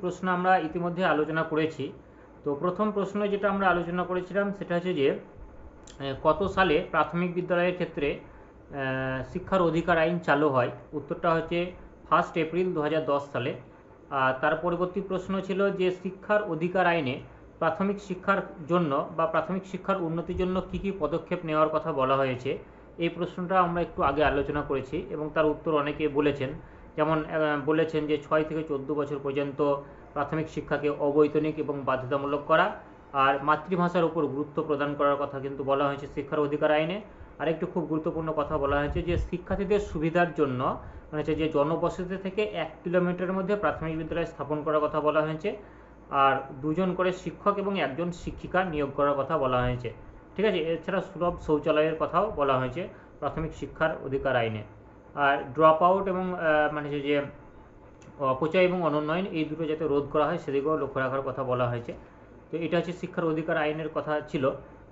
প্রশ্ন আমরা ইতিমধ্যে আলোচনা করেছি। তো প্রথম প্রশ্ন যেটা আমরা আলোচনা করেছিলাম সেটা হচ্ছে যে কত সালে প্রাথমিক বিদ্যালয়ের ক্ষেত্রে শিক্ষার অধিকার আইন চালু হয়। উত্তরটা হচ্ছে 1 এপ্রিল 2010 সালে। আর তার পরবর্তী প্রশ্ন ছিল যে শিক্ষার অধিকার আইনে প্রাথমিক শিক্ষার জন্য বা প্রাথমিক শিক্ষার উন্নতির জন্য কী কী পদক্ষেপ নেওয়ার কথা বলা হয়েছে। এই প্রশ্নটা আমরা একটু আগে আলোচনা করেছি এবং তার উত্তর অনেকে বলেছেন। যেমন বলেছেন যে 6 থেকে 14 বছর পর্যন্ত প্রাথমিক শিক্ষাকে অবৈতনিক এবং বাধ্যতামূলক করা, আর মাতৃভাষার উপর গুরুত্ব প্রদান করার কথা কিন্তু বলা হয়েছে শিক্ষার অধিকার আইনে। আরেকটু খুব গুরুত্বপূর্ণ কথা বলা হয়েছে যে শিক্ষার্থীদের সুবিধার জন্য মানে হচ্ছে যে জনবসতি থেকে 1 কিলোমিটারের মধ্যে প্রাথমিক বিদ্যালয় স্থাপন করার কথা বলা হয়েছে, আর 2 জন করে শিক্ষক এবং 1 জন শিক্ষিকা নিয়োগ করার কথা বলা হয়েছে। ঠিক আছে, এছাড়া সুলভ শৌচালয়ের কথাও বলা হয়েছে প্রাথমিক শিক্ষার অধিকার আইনে। আর ড্রপ আউট এবং মানে যে অপচয় এবং অনুন্নয়ন এই দুটো যাতে রোধ করা হয় সেদিকেও লক্ষ্য রাখার কথা বলা হয়েছে। তো এটা হচ্ছে শিক্ষার অধিকার আইনের কথা ছিল।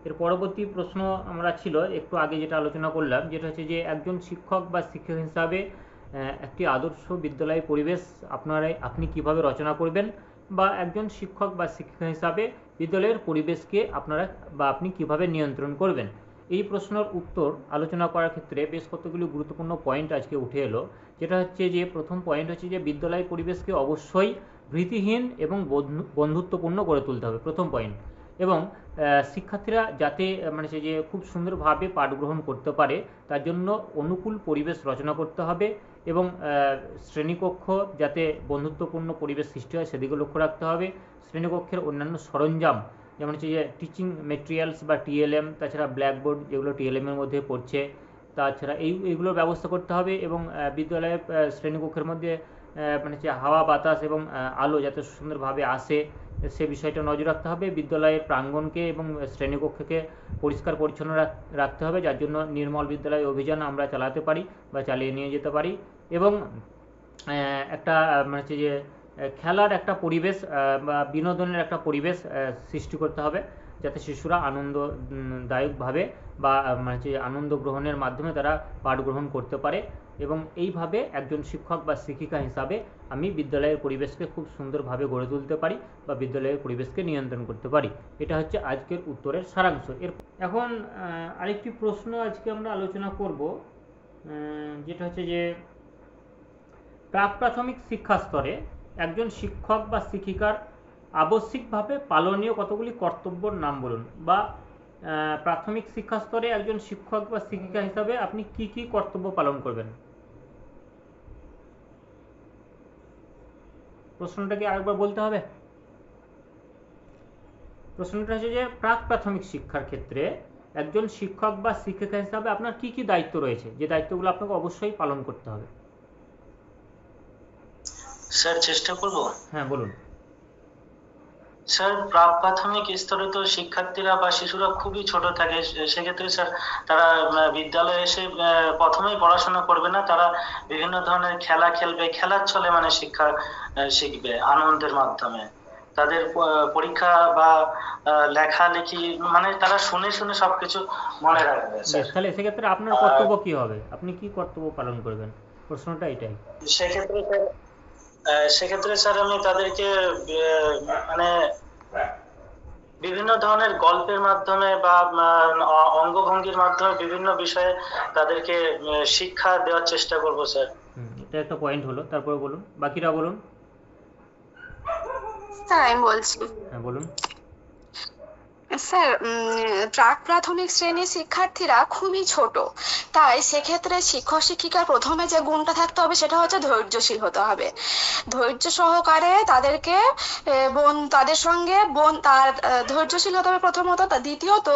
এর পরবর্তী প্রশ্ন আমরা ছিল একটু আগে যেটা আলোচনা করলাম, যেটা হচ্ছে যে একজন শিক্ষক বা শিক্ষক হিসাবে একটি আদর্শ বিদ্যালয় পরিবেশ আপনি কিভাবে রচনা করবেন, বা একজন শিক্ষক বা শিক্ষিকা হিসাবে বিদ্যালয়ের পরিবেশকে আপনি কিভাবে নিয়ন্ত্রণ করবেন। এই প্রশ্নের উত্তর আলোচনা করার ক্ষেত্রে বেশ কতগুলি গুরুত্বপূর্ণ পয়েন্ট আজকে উঠে এলো। যেটা হচ্ছে যে প্রথম পয়েন্ট হচ্ছে যে বিদ্যালয় পরিবেশকে অবশ্যই ভীতিহীন এবং বন্ধুত্বপূর্ণ করে তুলতে হবে, প্রথম পয়েন্ট। এবং শিক্ষার্থীরা যাতে মানে যে খুব সুন্দরভাবে পাঠ গ্রহণ করতে পারে তার জন্য অনুকূল পরিবেশ রচনা করতে হবে, এবং শ্রেণীকক্ষ যাতে বন্ধুত্বপূর্ণ পরিবেশ সৃষ্টি হয় সেদিকে লক্ষ্য রাখতে হবে। শ্রেণীকক্ষের অন্যান্য সরঞ্জাম যেমন হচ্ছে যে টিচিং মেটেরিয়ালস বা টিএলএম, তাছাড়া ব্ল্যাকবোর্ড যেগুলো টিএলএমের মধ্যে পড়ছে, তাছাড়া এইগুলোর ব্যবস্থা করতে হবে। এবং বিদ্যালয়ের শ্রেণীকক্ষের মধ্যে মানে যে হাওয়া বাতাস এবং আলো যাতে সুন্দরভাবে আসে সে বিষয়টা নজর রাখতে হবে। বিদ্যালয়ের প্রাঙ্গণকে এবং শ্রেণীকক্ষকে পরিষ্কার পরিচ্ছন্ন রাখতে হবে, যার জন্য নির্মল বিদ্যালয় অভিযান আমরা চালাতে পারি বা চালিয়ে নিয়ে যেতে পারি। এবং একটা মানে হচ্ছে যে খেলার একটা পরিবেশ বা বিনোদনের একটা পরিবেশ সৃষ্টি করতে হবে, যাতে শিশুরা আনন্দদায়কভাবে বা মানে হচ্ছে আনন্দ গ্রহণের মাধ্যমে তারা পাঠ গ্রহণ করতে পারে। এবং এইভাবে একজন শিক্ষক বা শিক্ষিকা হিসাবে আমি বিদ্যালয়ের পরিবেশকে খুব সুন্দরভাবে গড়ে তুলতে পারি বা বিদ্যালয়ের পরিবেশকে নিয়ন্ত্রণ করতে পারি। এটা হচ্ছে আজকের উত্তরের সারাংশ। এখন আরেকটি প্রশ্ন আজকে আমরা আলোচনা করব, যেটা হচ্ছে যে প্রাক প্রাথমিক শিক্ষা স্তরে একজন শিক্ষক বা শিক্ষিকার আবশ্যিকভাবে পালনীয় কতগুলি কর্তব্যর নাম বলুন, বা প্রাথমিক শিক্ষা স্তরে একজন শিক্ষক বা শিক্ষিকা হিসাবে আপনি কি কি কর্তব্য পালন করবেন। প্রশ্নটাকে আরেকবার বলতে হবে। প্রশ্নটা হচ্ছে যে প্রাক প্রাথমিক শিক্ষার ক্ষেত্রে একজন শিক্ষক বা শিক্ষিকা হিসাবে আপনার কি কি দায়িত্ব রয়েছে, যে দায়িত্বগুলো আপনাকে অবশ্যই পালন করতে হবে। স্যার চেষ্টা করব। হ্যাঁ বলুন। স্যার প্রাক প্রাথমিক স্তরে তো শিক্ষার্থীরা বা শিশুরা খুবই ছোট থাকে, সেক্ষেত্রে স্যার তারা বিদ্যালয়ে এসে প্রথমেই পড়াশোনা করবে না, তারা বিভিন্ন ধরনের খেলা খেলবে, খেলার ছলে মানে শিক্ষা শিখবে আনন্দের মাধ্যমে। তাদের পরীক্ষা বা লেখালেখি মানে তারা শুনে শুনে সবকিছু মনে রাখবে। তাহলে সেক্ষেত্রে আপনার কর্তব্য কি হবে, আপনি কি কর্তব্য পালন করবেন, প্রশ্নটা এটাই। সেক্ষেত্রে স্যার আমি তাদেরকে মানে বিভিন্ন ধরনের গল্পের মাধ্যমে বা অঙ্গভঙ্গির মাধ্যমে বিভিন্ন বিষয়ে তাদেরকে শিক্ষা দেওয়ার চেষ্টা করব স্যার। এটা একটা পয়েন্ট হলো, তারপরে বলুন, বাকিরা বলুন। স্যার আমি বলছি। হ্যাঁ বলুন। স্যার প্রাক প্রাথমিক শ্রেণীর শিক্ষার্থীরা খুবই ছোট, তাই সেক্ষেত্রে শিক্ষক শিক্ষিকার প্রথমে যে গুণটা থাকতে হবে সেটা হচ্ছে ধৈর্যশীল হতে হবে। ধৈর্য সহকারে তাদেরকে তাদের সঙ্গে ধৈর্যশীল হতে হবে প্রথমত, দ্বিতীয়ত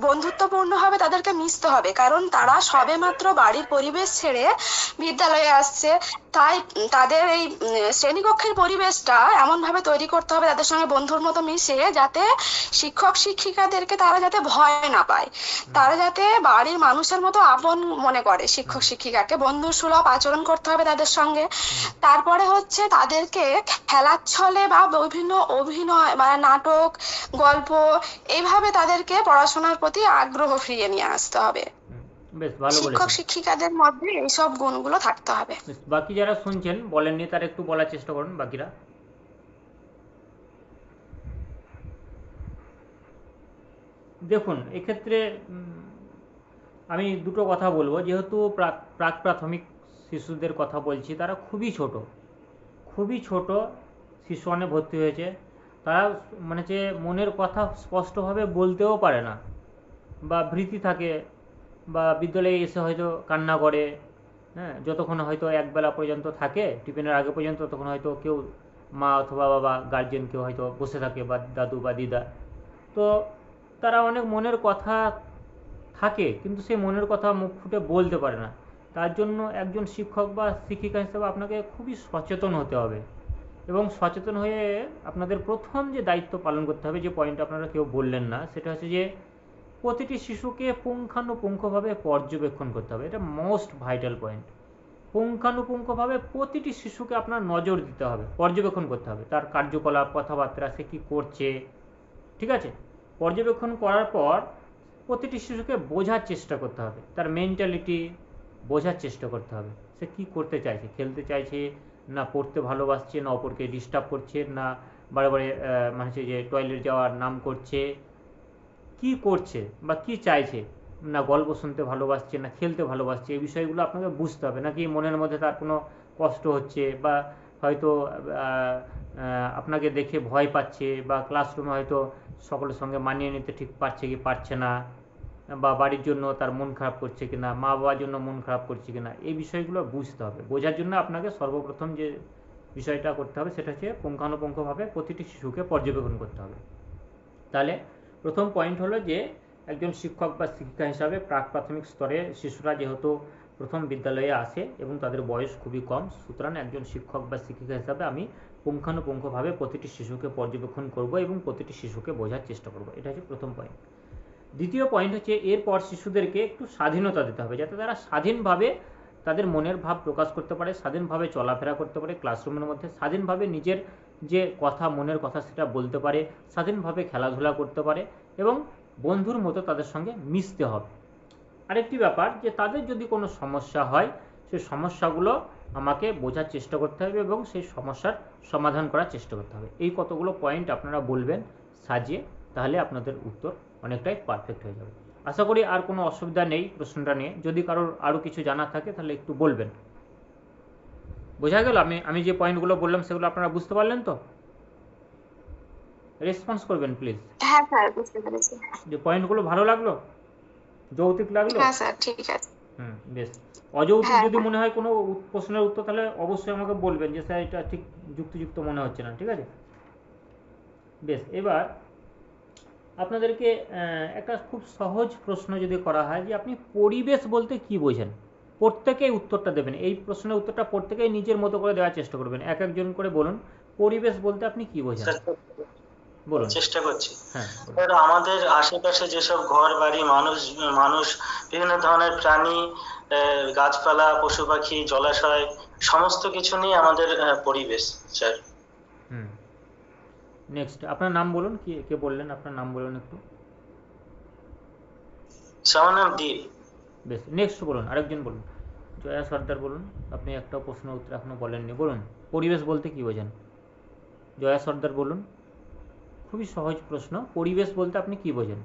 বন্ধুত্বপূর্ণভাবে তাদেরকে মিশতে হবে, কারণ তারা সবেমাত্র বাড়ির পরিবেশ ছেড়ে বিদ্যালয়ে আসছে। তাই তাদের এই শ্রেণীকক্ষের পরিবেশটা এমন ভাবে তৈরি করতে হবে তাদের সঙ্গে বন্ধুর মতো মিশে, যাতে শিক্ষক শিক্ষিকাদেরকে তারা যাতে ভয় না পায়, তারা যাতে বাড়ির মানুষের মতো আপন মনে করে। শিক্ষক শিক্ষিকাকে বন্ধু সুলভ আচরণ করতে হবে তাদের সঙ্গে। তারপরে হচ্ছে তাদেরকে খেলার ছলে বা বিভিন্ন অভিনয় বা নাটক গল্প এইভাবে তাদেরকে পড়াশোনার প্রতি আগ্রহ ফিরিয়ে নিয়ে আসতে হবে। বেশ ভালো বলেছেন। শিক্ষক শিক্ষিকাদের মধ্যে এইসব গুণগুলো থাকতে হবে। বাকি যারা শুনছেন বলেননি তারা একটু বলার চেষ্টা করুন বাকিরা। দেখুন এক্ষেত্রে আমি দুটো কথা বলবো। যেহেতু প্রাক প্রাথমিক শিশুদের কথা বলছি, তারা খুবই ছোট শিশু ওয়ানে ভর্তি হয়েছে। তারা মানে যে মনের কথা স্পষ্টভাবে বলতেও পারে না, বা ভীতি থাকে, বা বিদ্যালয়ে এসে হয়তো কান্না করে। হ্যাঁ, যতক্ষণ হয়তো একবেলা পর্যন্ত থাকে, টিফিনের আগে পর্যন্ত, তখন হয়তো কেউ মা অথবা বাবা গার্জেন কেউ হয়তো বসে থাকে, বা দাদু বা দিদা। তো তারা অনেক মনের কথা থাকে, কিন্তু সেই মনের কথা মুখ ফুটে বলতে পারে না। তার জন্য একজন শিক্ষক বা শিক্ষিকা হিসেবে আপনাকে খুবই সচেতন হতে হবে, এবং সচেতন হয়ে আপনাদের প্রথম যে দায়িত্ব পালন করতে হবে, যে পয়েন্ট আপনারা কেউ বললেন না, সেটা হচ্ছে যে প্রতিটি শিশুকে পুঙ্খানুপুঙ্খভাবে পর্যবেক্ষণ করতে হবে। এটা মোস্ট ভাইটাল পয়েন্ট। পুঙ্খানুপুঙ্খভাবে প্রতিটি শিশুকে আপনার নজর দিতে হবে, পর্যবেক্ষণ করতে হবে, তার কার্যকলাপ, কথাবার্তা, সে কী করছে। ঠিক আছে? পর্যবেক্ষণ করার পর প্রতিটি শিশুকে বোঝার চেষ্টা করতে হবে, তার মেন্টালিটি বোঝার চেষ্টা করতে হবে। সে কি করতে চাইছে, খেলতে চাইছে, না পড়তে ভালোবাসছে, না অপরকে ডিস্টার্ব করছে, না বারে বারে মানে হচ্ছে যে টয়লেট যাওয়ার নাম করছে, কি করছে বা কি চাইছে, না গল্প শুনতে ভালোবাসছে, না খেলতে ভালোবাসছে। এই বিষয়গুলো আপনাকে বুঝতে হবে। নাকি মনের মধ্যে তার কোনো কষ্ট হচ্ছে, বা হয়তো আপনাকে দেখে ভয় পাচ্ছে, বা ক্লাসরুমে হয়তো সকলের সঙ্গে মানিয়ে নিতে ঠিক পারছে কি পারছে না, বা বাড়ির জন্য তার মন খারাপ করছে কিনা, মা বাবার জন্য মন খারাপ করছে কিনা, এই বিষয়গুলো বুঝতে হবে। বোঝার জন্য আপনাকে সর্বপ্রথম যে বিষয়টা করতে হবে সেটা হচ্ছে পুঙ্খানুপুঙ্খভাবে প্রতিটি শিশুকে পর্যবেক্ষণ করতে হবে। তাহলে প্রথম পয়েন্ট হলো যে একজন শিক্ষক বা শিক্ষিকা হিসাবে প্রাক প্রাথমিক স্তরে শিশুরা যেহেতু প্রথম বিদ্যালয়ে আসে এবং তাদের বয়স খুবই কম, সুতরাং একজন শিক্ষক বা শিক্ষিকা হিসাবে আমি পুঙ্খানুপুঙ্খভাবে প্রতিটি শিশুকে পর্যবেক্ষণ করব এবং প্রতিটি শিশুকে বোঝার চেষ্টা করব। এটা হচ্ছে প্রথম পয়েন্ট। দ্বিতীয় পয়েন্ট হচ্ছে এরপর শিশুদেরকে একটু স্বাধীনতা দিতে হবে, যাতে তারা স্বাধীনভাবে তাদের মনের ভাব প্রকাশ করতে পারে, স্বাধীনভাবে চলাফেরা করতে পারে, ক্লাসরুমের মধ্যে স্বাধীনভাবে নিজের যে কথা, মনের কথা, সেটা বলতে পারে, স্বাধীনভাবে খেলাধুলা করতে পারে, এবং বন্ধুর মতো তাদের সঙ্গে মিশতে হবে। আরেকটি ব্যাপার, যে তাদের যদি কোনো সমস্যা হয়, সেই সমস্যাগুলো আমাকে বোঝার চেষ্টা করতে হবে এবং সেই সমস্যার সমাধান করার চেষ্টা করতে হবে। এই কতগুলো পয়েন্ট আপনারা বলবেন সাজিয়ে, তাহলে আপনাদের উত্তর অনেকটাই পারফেক্ট হয়ে যাবে। আশা করি আর কোনো অসুবিধা নেই প্রশ্নটা নিয়ে। যদি কারোর আরও কিছু জানার থাকে তাহলে একটু বলবেন। বোঝা গেল? আমি যে পয়েন্টগুলো বললাম সেগুলো আপনারা বুঝতে পারলেন তো? রেসপন্স করবেন প্লিজ। হ্যাঁ স্যার, বুঝতে পেরেছি। যে পয়েন্টগুলো ভালো লাগলো, যৌক্তিক লাগলো? হ্যাঁ স্যার, ঠিক আছে। বেশ। অযৌক্তিক হ্যাঁ যদি মনে হয় কোনো প্রশ্নের উত্তর, তাহলে অবশ্যই আমাকে বলবেন যে স্যার এটা ঠিক যুক্তিযুক্ত মনে হচ্ছে না। ঠিক আছে? বেশ। এবার আপনাদেরকে একটা খুব সহজ প্রশ্ন যদি করা হয়, যে আপনি পরিবেশ বলতে কি বোঝেন, প্রত্যেকেই উত্তরটা দেবেন। এই প্রশ্নের উত্তরটা প্রত্যেকেই নিজের মতো করে দেওয়ার চেষ্টা করবেন। এক একজন করে বলুন, পরিবেশ বলতে আপনি কি বোঝেন? বলুন। চেষ্টা করছি। হ্যাঁ, আমাদের আশেপাশে যেসব ঘর বাড়ি, মানুষ, বিভিন্ন ধরনের প্রাণী, গাছপালা, পশু পাখি, জলাশয়, সমস্ত কিছু নিয়ে আমাদের পরিবেশ স্যার। নেক্সট, আপনার নাম বলুন। কে বললেন? আপনার নাম বলুন একটু। আমার নাম দীপ। বেশ। নেক্সট বলুন, আরেকজন বলুন। জয়া সর্দার বলুন। আপনি একটা প্রশ্ন উত্তর এখনো বলেননি। বলুন, পরিবেশ বলতে কি বোঝেন? জয়া সর্দার বলুন। খুবই সহজ প্রশ্ন, পরিবেশ বলতে আপনি কি বোঝেন?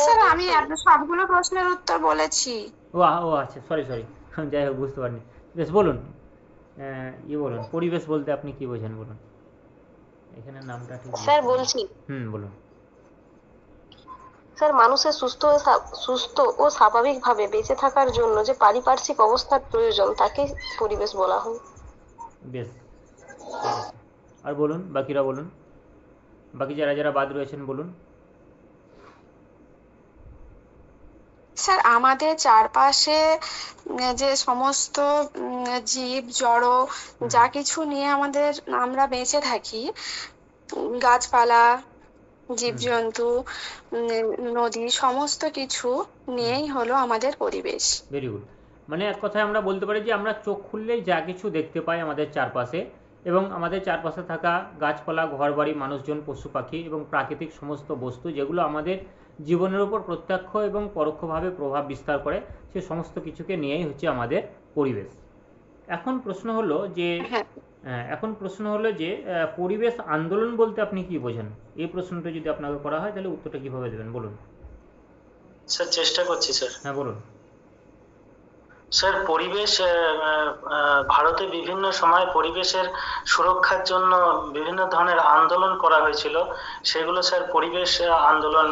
স্যার, আমি সবগুলো প্রশ্নের উত্তর বলেছি। ও আচ্ছা, সরি, যাই হোক, বুঝতে পারিনি। বেশ, বলুন। বলুন, পরিবেশ বলতে আপনি কি বোঝেন বলুন। এখানে নামটা ঠিক স্যার বলছি। বলুন। স্যার, মানুষের সুস্থ ও স্বাভাবিকভাবে বেঁচে থাকার জন্য যে পারিপার্শ্বিক অবস্থার প্রয়োজন, তাকে পরিবেশ বলা হয়। বেশ, আর বলুন, বাকিরা বলুন। বাকি যারা বাদ রয়েছেন বলুন। স্যার, আমাদের চারপাশে যে সমস্ত জীব জড় যা কিছু নিয়ে আমরা বেঁচে থাকি, গাছপালা, জীবজন্তু, নদী, সমস্ত কিছু নিয়েই হলো আমাদের পরিবেশ। Very good. মানে এক কথায় আমরা বলতে পারি যে আমরা চোখ খুললেই যা কিছু দেখতে পাই আমাদের চারপাশে, এবং আমাদের চারপাশে থাকা গাছপালা, ঘরবাড়ি, মানুষজন, পশু পাখি এবং প্রাকৃতিক সমস্ত বস্তু, যেগুলো আমাদের জীবনের উপর প্রত্যক্ষ এবং পরোক্ষভাবে প্রভাব বিস্তার করে, সে সমস্ত কিছুকে নিয়েই হচ্ছে আমাদের পরিবেশ। এখন প্রশ্ন হলো যে হ্যাঁ পরিবেশ আন্দোলন বলতে আপনি কি বোঝেন? এই প্রশ্নটা যদি আপনাকে করা হয় তাহলে উত্তরটা কিভাবে দেবেন বলুন। স্যার চেষ্টা করছি স্যার। হ্যাঁ বলুন। স্যার পরিবেশ ভারতে বিভিন্ন সময় পরিবেশের সুরক্ষার জন্য বিভিন্ন ধরনের আন্দোলন করা হয়েছিল, সেগুলো স্যার পরিবেশ আন্দোলন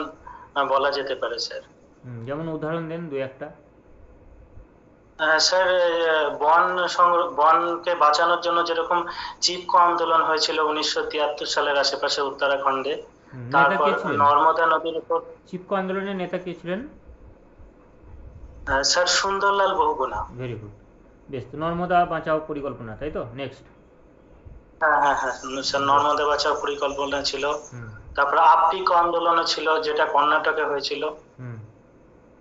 বলা যেতে পারে স্যার। যেমন উদাহরণ দেন দু একটা। স্যার বনকে বাঁচানোর জন্য যেরকম চিপকো আন্দোলন হয়েছিল 1973 সালের আশেপাশে উত্তরাখণ্ডে। নেতা তারপর কে ছিলেন? নর্মদা নদীর উপর চিপকো আন্দোলনের নেতা কে ছিলেন? Sir Sundarlal Bahuguna. Very good. বেশ, তো নর্মদা বাঁচাও পরিকল্পনা, তাই তো? নেক্সট। হ্যাঁ স্যার নর্মদা বাঁচাও পরিকল্পনা ছিল। হুম তারপর আপ্পিকো আন্দোলনও ছিল, যেটা কর্ণাটকে হয়েছিল। হুম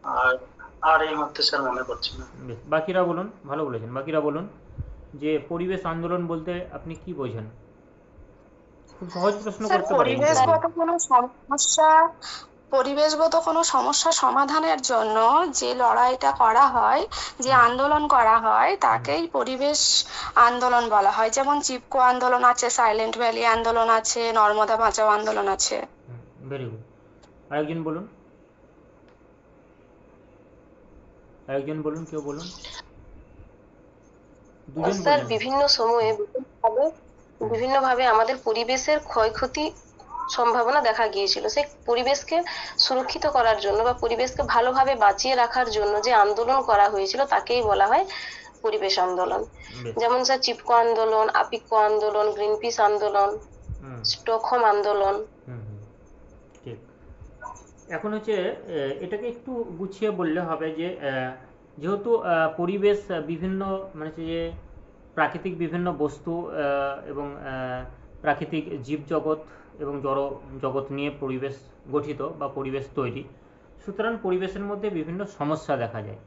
আর আর এই মুহূর্তে স্যার মনে পড়ছে না। বেশ, বাকিরা বলুন। ভালো বলেছেন। বাকিরা বলুন যে পরিবেশ আন্দোলন বলতে আপনি কি বোঝেন? খুব সহজ প্রশ্ন স্যার করতে পারে ইন্টারভিউ। পরিবেশগত কোনো সমস্যা সমাধানের জন্য যে লড়াইটা করা হয়, যে আন্দোলন করা হয়, তাকেই পরিবেশ আন্দোলন বলা হয়। যেমন চিপকো আন্দোলন আছে, সাইলেন্ট ভ্যালি আন্দোলন আছে, নর্মদা বাঁচাও আন্দোলন আছে। Very good. আরেকজন বলুন। আরেকজন বলুন, কেউ বলুন। দুজন স্যার বললেন। বিভিন্ন সময়ে বিভিন্নভাবে আমাদের পরিবেশের ক্ষয়ক্ষতি সম্ভাবনা দেখা গিয়েছিল। সেই পরিবেশকে সুরক্ষিত করার জন্য বা পরিবেশকে ভালোভাবে বাঁচিয়ে রাখার জন্য যে আন্দোলন করা হয়েছিল তাকেই বলা হয় পরিবেশ আন্দোলন। বেশ। যেমন স্যার চিপকো আন্দোলন, আপিকো আন্দোলন, গ্রিনপিস আন্দোলন, হুম স্টকহোম আন্দোলন। হুম হুম, ঠিক। এখন হচ্ছে এটাকে একটু গুছিয়ে বললে হবে যে যেহেতু পরিবেশ বিভিন্ন মানে হচ্ছে যে প্রাকৃতিক বিভিন্ন বস্তু এবং প্রাকৃতিক জীবজগৎ এবং জড় জগৎ নিয়ে পরিবেশ গঠিত বা পরিবেশ তৈরি, সুতরাং পরিবেশের মধ্যে বিভিন্ন সমস্যা দেখা যায়।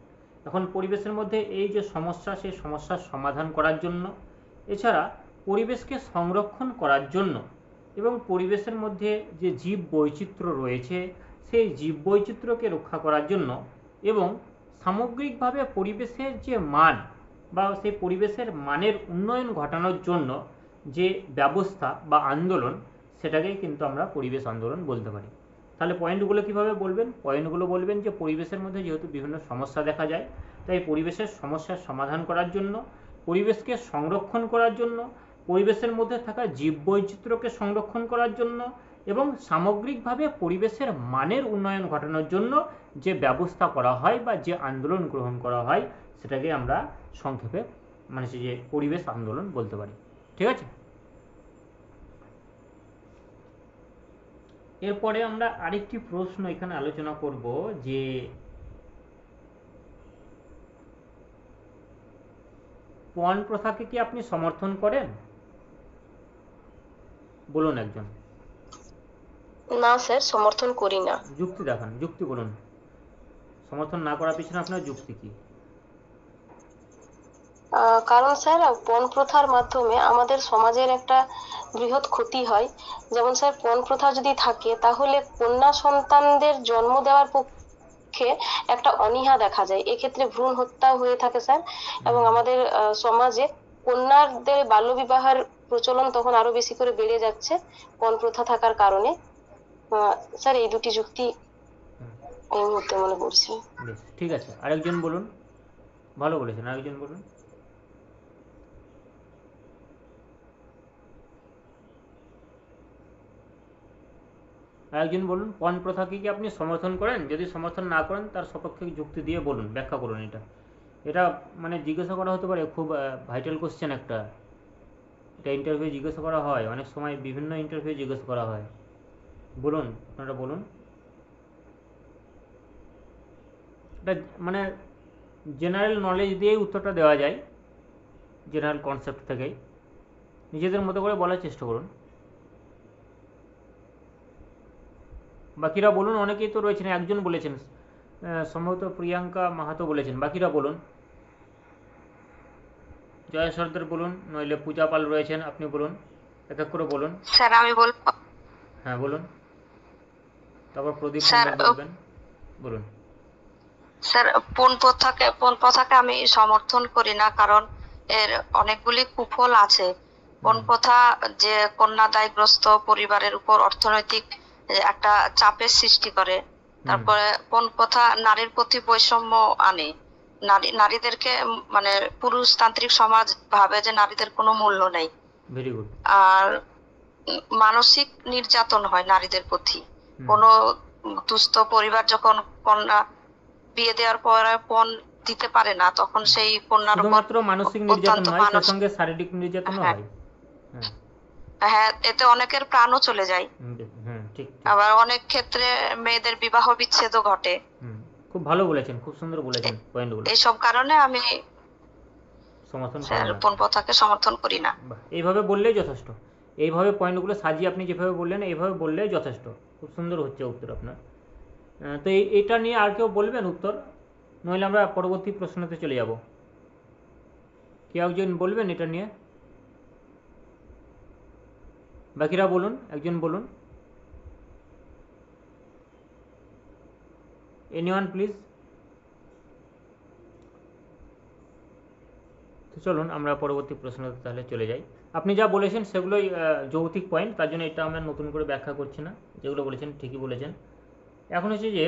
এখন পরিবেশের মধ্যে এই যে সমস্যা, সেই সমস্যার সমাধান করার জন্য, এছাড়া পরিবেশকে সংরক্ষণ করার জন্য এবং পরিবেশের মধ্যে যে জীব বৈচিত্র্য রয়েছে সেই জীব বৈচিত্র্যকে রক্ষা করার জন্য এবং সামগ্রিকভাবে পরিবেশের যে মান বা সেই পরিবেশের মানের উন্নয়ন ঘটানোর জন্য যে ব্যবস্থা বা আন্দোলন, সেটাকেই কিন্তু আমরা পরিবেশ আন্দোলন বলতে পারি। তাহলে পয়েন্টগুলো কিভাবে বলবেন? পয়েন্টগুলো বলবেন যে পরিবেশের মধ্যে যেহেতু বিভিন্ন সমস্যা দেখা যায়, তাই পরিবেশের সমস্যার সমাধান করার জন্য, পরিবেশকে সংরক্ষণ করার জন্য, পরিবেশের মধ্যে থাকা জীববৈচিত্র্যকে সংরক্ষণ করার জন্য এবং সামগ্রিকভাবে পরিবেশের মানের উন্নয়ন ঘটানোর জন্য যে ব্যবস্থা করা হয় বা যে আন্দোলন গ্রহণ করা হয়, সেটাকে আমরা সংক্ষেপে মানে যে পরিবেশ আন্দোলন বলতে পারি। ঠিক আছে? এরপরে আমরা আরেকটি প্রশ্ন এখানে আলোচনা করব যে পণ প্রথাকে কি আপনি সমর্থন করেন? বলুন একজন। না স্যার, সমর্থন করি না। যুক্তি দেখান, যুক্তি বলুন। সমর্থন না করার পিছনে আপনার যুক্তি কি? কারণ স্যার পণ প্রথার মাধ্যমে আমাদের সমাজের একটা বৃহৎ ক্ষতি হয়। যেমন স্যার পণ প্রথা যদি থাকে তাহলে কন্যা সন্তানদের জন্ম দেওয়ার পক্ষে একটা অনীহা দেখা যায়, এক্ষেত্রে ভ্রূণ হত্যা হয়ে থাকে স্যার। এবং আমাদের সমাজে কন্যাদের বাল্যবিবাহের প্রচলন তখন আরো বেশি করে বেড়ে যাচ্ছে পণ প্রথা থাকার কারণে। স্যার এই দুটি যুক্তি এই মুহূর্তে মনে পড়ছে। বেশ, ঠিক আছে। আরেকজন বলুন। ভালো বলেছেন। আরেকজন বলুন। আরেকজন বলুন, পণ প্রথাকে কি আপনি সমর্থন করেন? যদি সমর্থন না করেন তার সপক্ষে যুক্তি দিয়ে বলুন, ব্যাখ্যা করুন। এটা মানে জিজ্ঞাসা করা হতে পারে, খুব ভাইটাল কোশ্চেন একটা। এটা ইন্টারভিউ জিজ্ঞাসা করা হয়, অনেক সময় বিভিন্ন ইন্টারভিউ জিজ্ঞাসা করা হয়। বলুন, আপনারা বলুন। এটা মানে জেনারেল নলেজ দিয়েই উত্তরটা দেওয়া যায়, জেনারেল কনসেপ্ট থেকেই। নিজেদের মতো করে বলার চেষ্টা করুন। বাকিরা বলুন। অনেকেই তো রয়েছেন, একজন বলেছেন সম্ভবত প্রিয়াঙ্কা মাহাতো বলেছেন। বাকিরা বলুন। জয়া সর্দার বলুন, নইলে পূজা পাল রয়েছেন, আপনি বলুন। এক এক করে বলুন। স্যার আমি বলবো। হ্যাঁ বলুন। তারপর প্রদীপ স্যার, মণ্ডল বলবেন। বলুন। স্যার পণ প্রথাকে আমি সমর্থন করি না, কারণ এর অনেকগুলি কুফল আছে। পণ প্রথা যে কন্যাদায়গ্রস্ত পরিবারের উপর অর্থনৈতিক একটা চাপের সৃষ্টি করে। তারপরে পণ প্রথা নারীর প্রতি বৈষম্য আনে। নারীদেরকে মানে পুরুষতান্ত্রিক সমাজ ভাবে যে নারীদের কোনো মূল্য নেই। Very good. আর মানসিক নির্যাতন হয় নারীদের প্রতি। কোনো দুস্থ পরিবার যখন কন্যা বিয়ে দেওয়ার পরে পণ দিতে পারে না, তখন সেই কন্যার উপর শুধুমাত্র মানসিক নির্যাতন নয়, তার সঙ্গে শারীরিক নির্যাতনও হয়। হ্যাঁ, এতে অনেকের প্রাণও চলে যায়। ঠিক। আবার অনেক ক্ষেত্রে মেয়েদের বিবাহ বিচ্ছেদও ঘটে। খুব ভালো বলেছেন, খুব সুন্দর বলেছেন পয়েন্টগুলো। এইসব কারণে আমি সমর্থন পণ প্রথাকে সমর্থন করি না। এইভাবে বললেই যথেষ্ট। এইভাবে পয়েন্টগুলো সাজিয়ে আপনি যেভাবে বললেন, এইভাবে বললেই যথেষ্ট। খুব সুন্দর হচ্ছে উত্তর আপনার। তো এটা নিয়ে আর কেউ বলবেন উত্তর? নইলে আমরা পরবর্তী প্রশ্নতে চলে যাব। কেউ একজন বলবেন এটা নিয়ে? বাকিরা বলুন, একজন বলুন। Anyone please? তো চলুন আমরা পরবর্তী প্রশ্নতে তাহলে চলে যাই। আপনি যা বলেছেন সেগুলোই যৌক্তিক পয়েন্ট, তার জন্য এটা আমরা নতুন করে ব্যাখ্যা করছি না। যেগুলো বলেছেন ঠিকই বলেছেন। এখন হচ্ছে যে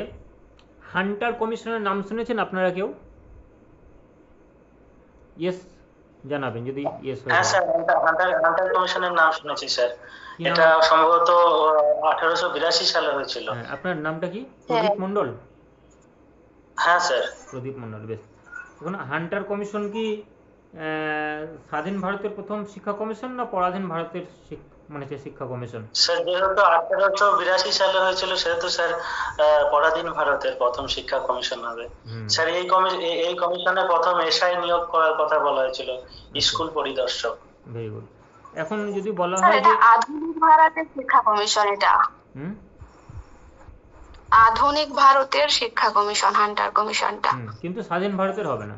হান্টার কমিশনের নাম শুনেছেন আপনারা কেউ? ইয়েস জানাবেন যদি ইয়েস হয়। হ্যাঁ স্যার, হান্টার কমিশনের নাম শুনেছি স্যার। এটা সম্ভবত 1882 সালে হয়েছিল। আপনার নামটা কি? প্রদীপ মণ্ডল? হ্যাঁ স্যার। প্রদীপ মণ্ডল, বেশ। এখন হান্টার কমিশন কি স্বাধীন ভারতের প্রথম শিক্ষা কমিশন না পরাধীন ভারতের শিক্ষা কমিশন? স্যার যেহেতু 1882 সালে হয়েছিল, সেহেতু স্যার পরাধীন ভারতের প্রথম শিক্ষা কমিশন হবে। স্যার এই কমিশনে প্রথম এসআই নিয়োগ করার কথা বলা হয়েছিল, স্কুল পরিদর্শক। Very good. এখন যদি বলা হয় যে আধুনিক ভারতের শিক্ষা কমিশন, এটা আধুনিক ভারতের শিক্ষা কমিশন হান্টার কমিশনটা, কিন্তু স্বাধীন ভারতের হবে না,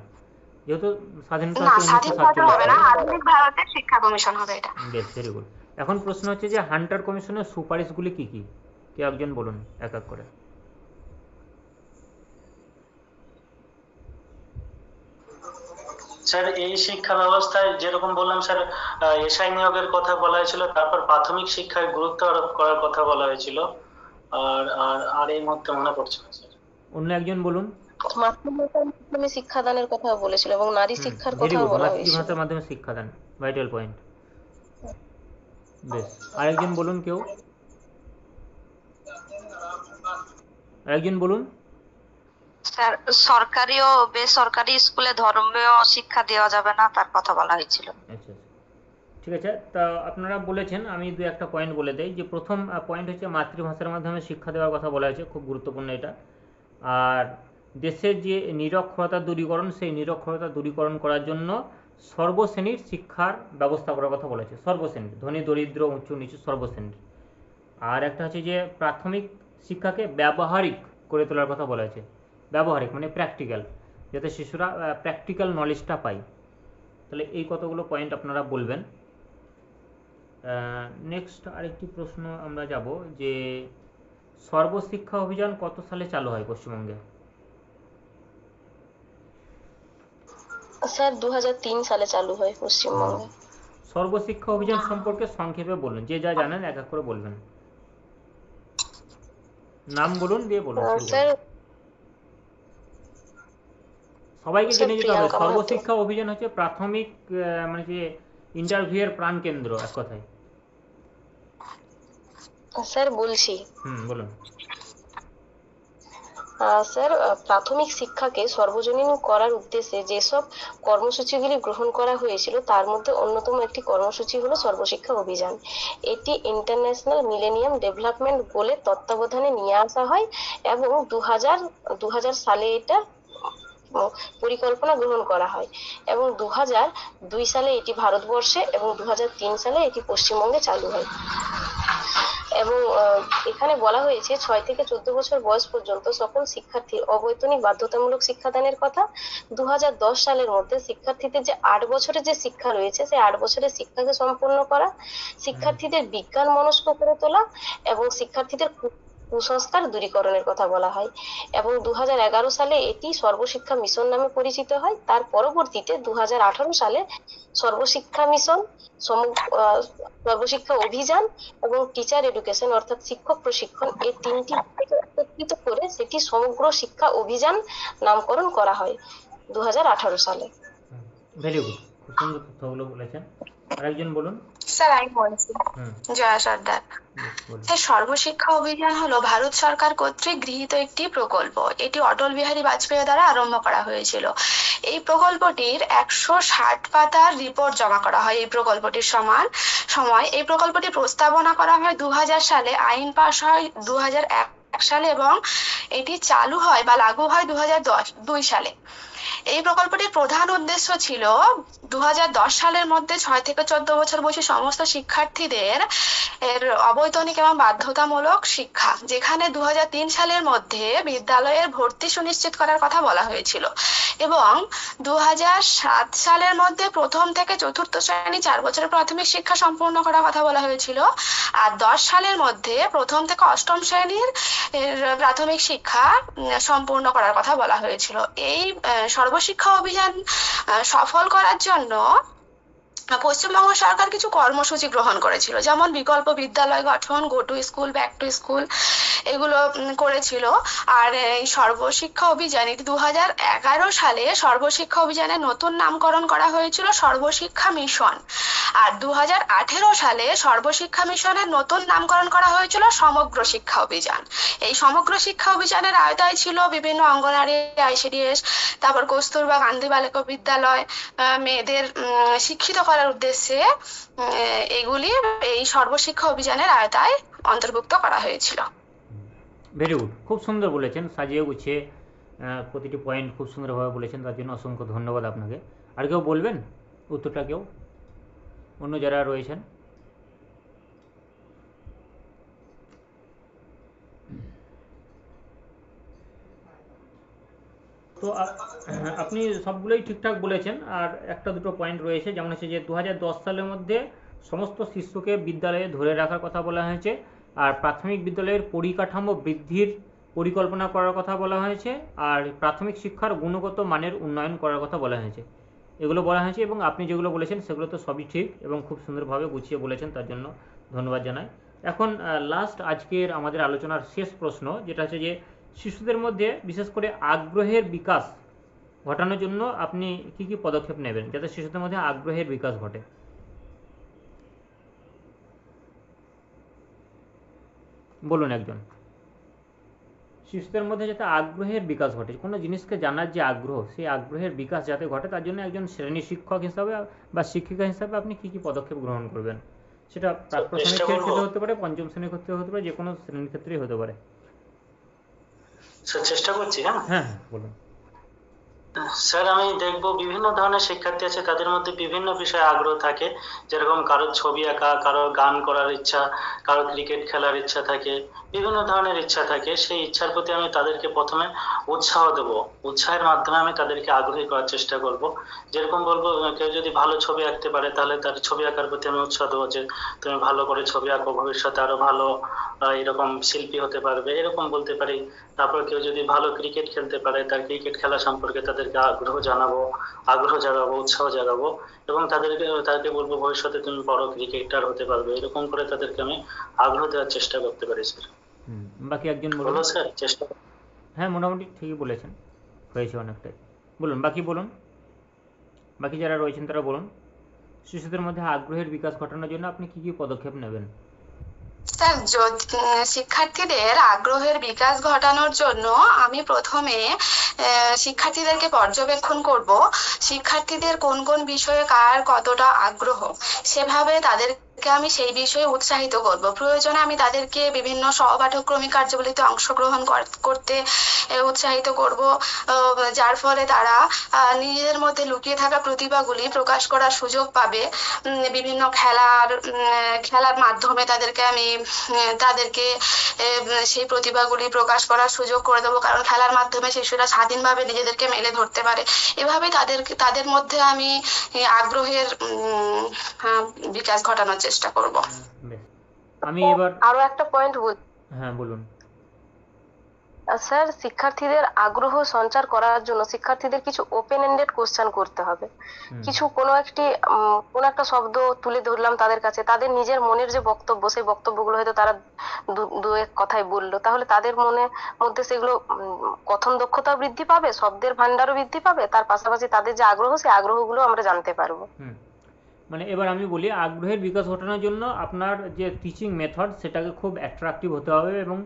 যেহেতু স্বাধীনতা না স্বাধীন ভারতের হবে না, আধুনিক ভারতের শিক্ষা কমিশন হবে এটা। বেশ, ভেরি গুড। এখন প্রশ্ন হচ্ছে যে হান্টার কমিশনের সুপারিশগুলি কি কি? কেউ একজন বলুন এক এক করে। স্যার এই শিক্ষা ব্যবস্থায় যেরকম বললাম স্যার, এসআই নিয়োগের কথা বলা হয়েছিল, তারপর প্রাথমিক শিক্ষায় গুরুত্ব আরোপ করার কথা বলা হয়েছিল, আর এই মুহূর্তে মনে পড়ছে না স্যার। অন্য একজন বলুন। মাতৃভাষার মাধ্যমে শিক্ষাদানের কথা বলেছিল এবং নারী শিক্ষার কথা বলা হয়েছিল। মাতৃভাষার মাধ্যমে শিক্ষাদান, ভাইটাল পয়েন্ট। বেশ, আরেকজন বলুন কেউ, আরেকজন বলুন। স্যার সরকারি ও বেসরকারি স্কুলে ধর্মীয় শিক্ষা দেওয়া যাবে না, তার কথা বলা হয়েছিল। আচ্ছা, ঠিক আছে। তা আপনারা বলেছেন, আমি দু একটা পয়েন্ট বলে দেই। যে প্রথম পয়েন্ট হচ্ছে মাতৃভাষার মাধ্যমে শিক্ষা দেওয়ার কথা বলা হয়েছে, খুব গুরুত্বপূর্ণ এটা। আর দেশের যে নিরক্ষরতা দূরীকরণ, সেই নিরক্ষরতা দূরীকরণ করার জন্য সর্বশ্রেণীর শিক্ষার ব্যবস্থা করার কথা বলা হয়েছে। সর্বশ্রেণীর, ধনী দরিদ্র উঁচু নিচু সর্বশ্রেণীর। আর একটা হচ্ছে যে প্রাথমিক শিক্ষাকে ব্যবহারিক করে তোলার কথা বলা হয়েছে। ব্যবহারিক মানে প্র্যাকটিক্যাল, যাতে শিশুরা প্র্যাকটিক্যাল নলেজটা পায়। তাহলে এই কতগুলো পয়েন্ট আপনারা বলবেন। নেক্সট আরেকটি প্রশ্ন আমরা যাব যে সর্বশিক্ষা অভিযান কত সালে চালু হয় পশ্চিমবঙ্গে? স্যার 2003 সালে চালু হয় পশ্চিমবঙ্গে। সর্বশিক্ষা অভিযান সম্পর্কে সংক্ষেপে বলুন, যে যা জানেন এক এক করে বলবেন। নাম বলুন, দিয়ে বলুন। স্যার সবাইকে জেনে যেতে হবে, সর্বশিক্ষা অভিযান হচ্ছে প্রাথমিক মানে যে ইন্টারভিউয়ের প্রাণ কেন্দ্র এক কথায়। স্যার বলছি। বলুন। স্যার প্রাথমিক শিক্ষাকে সর্বজনীন করার উদ্দেশ্যে যেসব কর্মসূচিগুলি গ্রহণ করা হয়েছিল তার মধ্যে অন্যতম একটি কর্মসূচি হলো সর্বশিক্ষা অভিযান। এটি ইন্টারন্যাশনাল মিলেনিয়াম ডেভেলপমেন্ট গোলের তত্ত্বাবধানে নিয়ে আসা হয় এবং 2000 সালে এটা পরিকল্পনা গ্রহণ করা হয় এবং 2002 সালে এটি ভারতবর্ষে এবং 2003 সালে এটি পশ্চিমবঙ্গে চালু হয়। এবং এখানে বলা হয়েছে 6 থেকে 14 বছর বয়স পর্যন্ত সকল শিক্ষার্থীর অবৈতনিক বাধ্যতামূলক শিক্ষাদানের কথা। 2010 সালের মধ্যে শিক্ষার্থীদের যে 8 বছরের যে শিক্ষা রয়েছে সেই 8 বছরের শিক্ষাকে সম্পন্ন করা, শিক্ষার্থীদের বিজ্ঞান মনস্ক করে তোলা এবং শিক্ষার্থীদের কুসংস্কার দূরীকরণের কথা বলা হয় এবং 2011 সালে এটি সর্বশিক্ষা মিশন নামে পরিচিত হয়। তার পরবর্তীতে 2018 সালে সর্বশিক্ষা মিশন, সর্বশিক্ষা অভিযান এবং টিচার এডুকেশন অর্থাৎ শিক্ষক প্রশিক্ষণ, এই তিনটি একত্রিত করে সেটি সমগ্র শিক্ষা অভিযান নামকরণ করা হয় 2018 সালে। ভেরি গুড, খুব সুন্দর তথ্যগুলো বলেছেন। আরেকজন বলুন। স্যার আমি বলছি, জয়া সর্দার। স্যার, সর্বশিক্ষা অভিযান হলো ভারত সরকার কর্তৃক গৃহীত একটি প্রকল্প। এটি অটল বিহারী বাজপেয়ী দ্বারা আরম্ভ করা হয়েছিল। এই প্রকল্পটির 160 পাতার রিপোর্ট জমা করা হয় এই প্রকল্পটির সময়। এই প্রকল্পটি প্রস্তাবনা করা হয় 2000 সালে, আইন পাস হয় 2001 সালে এবং এটি চালু হয় বা লাগু হয় 2002 সালে। এই প্রকল্পটির প্রধান উদ্দেশ্য ছিল 2010 সালের মধ্যে 6 থেকে 14 বছর বয়সী সমস্ত শিক্ষার্থীদের অবৈতনিক এবং বাধ্যতামূলক শিক্ষা, যেখানে 2003 সালের মধ্যে বিদ্যালয়ের ভর্তি সুনিশ্চিত করার কথা বলা হয়েছিল এবং 2007 সালের মধ্যে প্রথম থেকে চতুর্থ শ্রেণী 4 বছরের প্রাথমিক শিক্ষা সম্পূর্ণ করার কথা বলা হয়েছিল। আর 10 সালের মধ্যে প্রথম থেকে অষ্টম শ্রেণীর প্রাথমিক শিক্ষা সম্পূর্ণ করার কথা বলা হয়েছিল। এই সর্বশিক্ষা অভিযান সফল করার জন্য পশ্চিমবঙ্গ সরকার কিছু কর্মসূচি গ্রহণ করেছিল, যেমন বিকল্প বিদ্যালয় গঠন, go to school, back to school, এগুলো করেছিল। আর এই সর্বশিক্ষা অভিযান 2011 সালে সর্বশিক্ষা অভিযানের নতুন নামকরণ করা হয়েছিল সর্বশিক্ষা মিশন। আর 2018 সালে সর্বশিক্ষা মিশনের নতুন নামকরণ করা হয়েছিল সমগ্র শিক্ষা অভিযান। এই সমগ্র শিক্ষা অভিযানের আওতায় ছিল বিভিন্ন অঙ্গনওয়াড়ি, ICDS, তারপর কস্তুরবা গান্ধী বালিকা বিদ্যালয়, মেয়েদের শিক্ষিত করার উদ্দেশ্যে এগুলি এই সর্বশিক্ষা অভিযানের আওতায় অন্তর্ভুক্ত করা হয়েছিল। ভেরি গুড, খুব সুন্দর বলেছেন, সাজিয়ে গুছিয়ে প্রতিটি পয়েন্ট খুব সুন্দরভাবে বলেছেন, তার জন্য অসংখ্য ধন্যবাদ আপনাকে। আর কেউ বলবেন উত্তরটা, কেউ অন্য যারা রয়েছেন? তো আপনি সবগুলোই ঠিকঠাক বলেছেন। আর একটা দুটো পয়েন্ট রয়েছে, যেমন হচ্ছে যে 2010 সালের মধ্যে সমস্ত শিশুকে বিদ্যালয়ে ধরে রাখার কথা বলা হয়েছে, আর প্রাথমিক বিদ্যালয়ের পরিকাঠামো বৃদ্ধির পরিকল্পনা করার কথা বলা হয়েছে, আর প্রাথমিক শিক্ষার গুণগত মানের উন্নয়ন করার কথা বলা হয়েছে। এগুলো বলা হয়েছে এবং আপনি যেগুলো বলেছেন সেগুলো তো সবই ঠিক এবং খুব সুন্দরভাবে গুছিয়ে বলেছেন, তার জন্য ধন্যবাদ জানাই। এখন লাস্ট আজকের আমাদের আলোচনার শেষ প্রশ্ন, যেটা হচ্ছে যে শিশুদের মধ্যে বিশেষ করে আগ্রহের বিকাশ ঘটানোর জন্য আপনি কি কি পদক্ষেপ নেবেন যাতে শিশুদের মধ্যে আগ্রহের বিকাশ ঘটে? বলুন একজন। শিশুদের মধ্যে যাতে আগ্রহের বিকাশ ঘটে, কোনো জিনিসকে জানার যে আগ্রহ, সেই আগ্রহের বিকাশ যাতে ঘটে, তার জন্য একজন শ্রেণী শিক্ষক হিসাবে বা শিক্ষিকা হিসাবে আপনি কি কি পদক্ষেপ গ্রহণ করবেন? সেটা প্রাক-প্রাথমিক ক্ষেত্রে হতে পারে, পঞ্চম শ্রেণীর ক্ষেত্রে হতে পারে, যে কোনো শ্রেণীর ক্ষেত্রেই হতে পারে। স্যার চেষ্টা করছি। হ্যাঁ বলুন। স্যার আমি দেখবো বিভিন্ন ধরনের শিক্ষার্থী আছে, তাদের মধ্যে বিভিন্ন বিষয়ে আগ্রহ থাকে, যেরকম কারোর ছবি আঁকা, কারোর গান করার ইচ্ছা, কারোর ক্রিকেট খেলার ইচ্ছা থাকে, বিভিন্ন ধরনের ইচ্ছা থাকে। সেই ইচ্ছার প্রতি আমি তাদেরকে প্রথমে উৎসাহ দেব, উৎসাহের মাধ্যমে আমি তাদেরকে আগ্রহী করার চেষ্টা করব। যেরকম বলবো, কেউ যদি ভালো ছবি আঁকতে পারে তাহলে তার ছবি আঁকার প্রতি আমি উৎসাহ দেবো, যে তুমি ভালো করে ছবি আঁকো, ভবিষ্যতে আরো ভালো এরকম শিল্পী হতে পারবে, এরকম বলতে পারি। তারপর কেউ যদি ভালো ক্রিকেট খেলতে পারে, তার ক্রিকেট খেলা সম্পর্কে তাদেরকে আগ্রহ জাগাবো, উৎসাহ জাগাবো এবং তাদেরকে বলবো ভবিষ্যতে তুমি বড় ক্রিকেটার হতে পারবে, এরকম করে তাদেরকে আমি আগ্রহ দেওয়ার চেষ্টা করতে পারি। স্যার বাকি একজন বলুন। স্যার চেষ্টা। হ্যাঁ মোটামুটি ঠিকই বলেছেন, হয়েছে অনেকটাই। বলুন বাকি, বলুন বাকি যারা রয়েছেন তারা বলুন, শিশুদের মধ্যে আগ্রহের বিকাশ ঘটানোর জন্য আপনি কি কি পদক্ষেপ নেবেন? স্যার, শিক্ষার্থীদের আগ্রহের বিকাশ ঘটানোর জন্য আমি প্রথমে শিক্ষার্থীদেরকে পর্যবেক্ষণ করব, শিক্ষার্থীদের কোন কোন বিষয়ে কার কতটা আগ্রহ, সেভাবে তাদেরকে আমি সেই বিষয়ে উৎসাহিত করব। প্রয়োজনে আমি তাদেরকে বিভিন্ন সহপাঠক্রমিক কার্যাবলীতে অংশগ্রহণ করতে উৎসাহিত করব, যার ফলে তারা নিজেদের মধ্যে লুকিয়ে থাকা প্রতিভাগুলি প্রকাশ করার সুযোগ পাবে। বিভিন্ন খেলার মাধ্যমে তাদেরকে সেই প্রতিভাগুলি প্রকাশ করার সুযোগ করে দেবো, কারণ খেলার মাধ্যমে শিশুরা স্বাধীনভাবে নিজেদেরকে মেলে ধরতে পারে। এভাবে তাদের মধ্যে আমি আগ্রহের বিকাশ ঘটানোর চেষ্টা করব। আমি এবার আরো একটা পয়েন্ট হ্যাঁ বলুন। স্যার শিক্ষার্থীদের আগ্রহ সঞ্চার করার জন্য শিক্ষার্থীদের কিছু ওপেন এন্ডেড কোশ্চেন করতে হবে। কিছু কোনো একটা শব্দ তুলে ধরলাম তাদের কাছে, তাদের নিজের মনের যে বক্তব্য, সেই বক্তব্যগুলো হয়তো তারা দু এক কথায় বললো, তাহলে তাদের মধ্যে সেগুলো কথন দক্ষতা বৃদ্ধি পাবে, শব্দের ভান্ডারও বৃদ্ধি পাবে, তার পাশাপাশি তাদের যে আগ্রহ, সেই আগ্রহগুলো আমরা জানতে পারবো। মানে এবার আমি বলি, আগ্রহের বিকাশ ঘটানোর জন্য আপনার যে টিচিং মেথড সেটাকে খুব অ্যাট্রাকটিভ হতে হবে এবং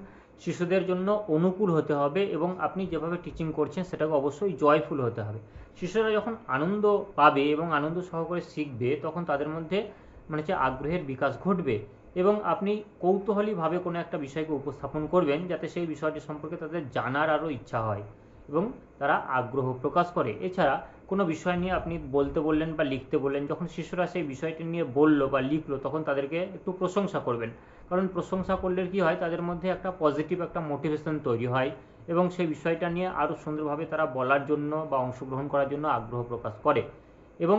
শিশুদের জন্য অনুকূল হতে হবে, এবং আপনি যেভাবে টিচিং করছেন সেটাকে অবশ্যই জয়ফুল হতে হবে। শিশুরা যখন আনন্দ পাবে এবং আনন্দ সহকারে শিখবে, তখন তাদের মধ্যে মানে হচ্ছে আগ্রহের বিকাশ ঘটবে, এবং আপনি কৌতূহলীভাবে কোনো একটা বিষয়কে উপস্থাপন করবেন যাতে সেই বিষয়টি সম্পর্কে তাদের জানার আরও ইচ্ছা হয় এবং তারা আগ্রহ প্রকাশ করে। এছাড়া কোনো বিষয় নিয়ে আপনি বলতে বললেন বা লিখতে বললেন, যখন শিশুরা সেই বিষয়টি নিয়ে বললো বা লিখলো, তখন তাদেরকে একটু প্রশংসা করবেন, কারণ প্রশংসা করলে কি হয়, তাদের মধ্যে একটা পজিটিভ একটা মোটিভেশন তৈরি হয় এবং সেই বিষয়টা নিয়ে আরও সুন্দরভাবে তারা বলার জন্য বা অংশগ্রহণ করার জন্য আগ্রহ প্রকাশ করে। এবং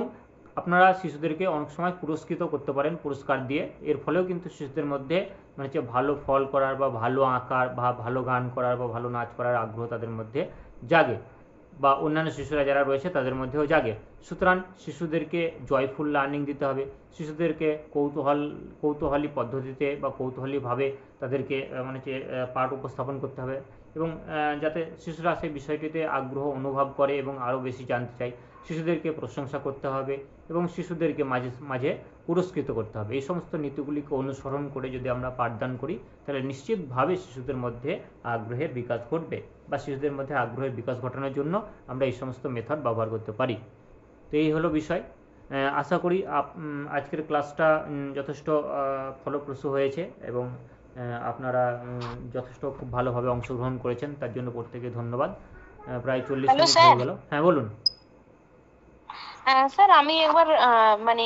আপনারা শিশুদেরকে অনেক সময় পুরস্কৃত করতে পারেন পুরস্কার দিয়ে, এর ফলেও কিন্তু শিশুদের মধ্যে মানে হচ্ছে ভালো ফল করার বা ভালো আঁকার বা ভালো গান করার বা ভালো নাচ করার আগ্রহ তাদের মধ্যে জাগে, বা অন্যান্য শিশুরা যারা রয়েছে তাদের মধ্যেও জাগে। সুতরাং শিশুদেরকে জয়ফুল লার্নিং দিতে হবে, শিশুদেরকে কৌতূহলী পদ্ধতিতে বা কৌতূহলীভাবে তাদেরকে মানে হচ্ছে পাঠ উপস্থাপন করতে হবে, এবং যাতে শিশুরা সেই বিষয়টিতে আগ্রহ অনুভব করে এবং আরও বেশি জানতে চায়। শিশুদেরকে প্রশংসা করতে হবে এবং শিশুদেরকে মাঝে মাঝে পুরস্কৃত করতে হবে। এই সমস্ত নীতিগুলিকে অনুসরণ করে যদি আমরা পাঠদান করি, তাহলে নিশ্চিতভাবে শিশুদের মধ্যে আগ্রহের বিকাশ ঘটবে, বা শিশুদের মধ্যে আগ্রহের বিকাশ ঘটানোর জন্য আমরা এই সমস্ত মেথড ব্যবহার করতে পারি। তো এই হলো বিষয়। আশা করি আজকের ক্লাসটা যথেষ্ট ফলপ্রসূ হয়েছে এবং আপনারা যথেষ্ট খুব ভালোভাবে অংশগ্রহণ করেছেন, তার জন্য প্রত্যেকে ধন্যবাদ। প্রায় 40 মিনিট হয়ে গেল। হ্যাঁ বলুন। স্যার আমি একবার মানে